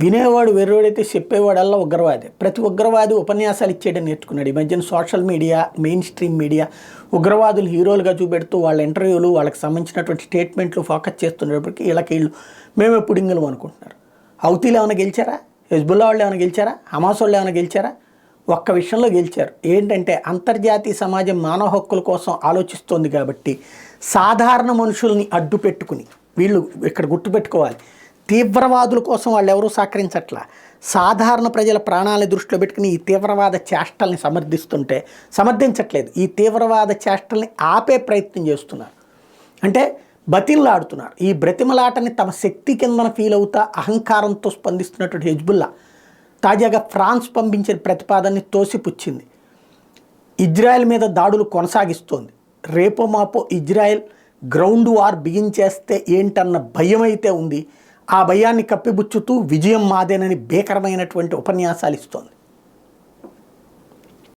వినేవాడు వెర్రోడైతే చెప్పేవాడల్లా ఉగ్రవాది. ప్రతి ఉగ్రవాది ఉపన్యాసాలు ఇచ్చేయడం నేర్చుకున్నాడు. ఈ మధ్యన social media, main stream media ఉగ్రవాదులు హీరోలుగా చూపెడుతూ వాళ్ళ ఇంటర్వ్యూలు, వాళ్ళకి సంబంధించినటువంటి స్టేట్మెంట్లు ఫోకస్ చేస్తున్నప్పటికీ వీళ్ళకి మేమే పుడింగులు అనుకుంటున్నారు. హౌతీలు ఏమైనా గెలిచారా? హెజ్బుల్లా వాళ్ళు ఏమైనా గెలిచారా? హమాస్ వాళ్ళు ఏమైనా గెలిచారా? ఒక్క విషయంలో గెలిచారు. ఏంటంటే అంతర్జాతీయ సమాజం మానవ హక్కుల కోసం ఆలోచిస్తోంది కాబట్టి సాధారణ మనుషుల్ని అడ్డు పెట్టుకుని వీళ్ళు ఇక్కడ గుర్తుపెట్టుకోవాలి, తీవ్రవాదుల కోసం వాళ్ళు ఎవరూ సహకరించట్లా. సాధారణ ప్రజల ప్రాణాలని దృష్టిలో పెట్టుకుని ఈ తీవ్రవాద చేష్టల్ని సమర్థించట్లేదు. ఈ తీవ్రవాద చేష్టల్ని ఆపే ప్రయత్నం చేస్తున్నారు. అంటే బతిమలాడుతున్నారు. ఈ బ్రతిమలాటని తమ శక్తి కిందన ఫీల్ అవుతా అహంకారంతో స్పందిస్తున్నటువంటి హెజ్బుల్లా తాజాగా ఫ్రాన్స్ పంపించిన ప్రతిపాదనని తోసిపుచ్చింది. ఇజ్రాయెల్ మీద దాడులు కొనసాగిస్తోంది. రేపో మాపో ఇజ్రాయెల్ గ్రౌండ్ వార్ బిగించేస్తే ఏంటన్న భయం అయితే ఉంది. ఆ భయాన్ని కప్పిపుచ్చుతూ విజయం మాదేనని భీకరమైనటువంటి ఉపన్యాసాలు ఇస్తోంది.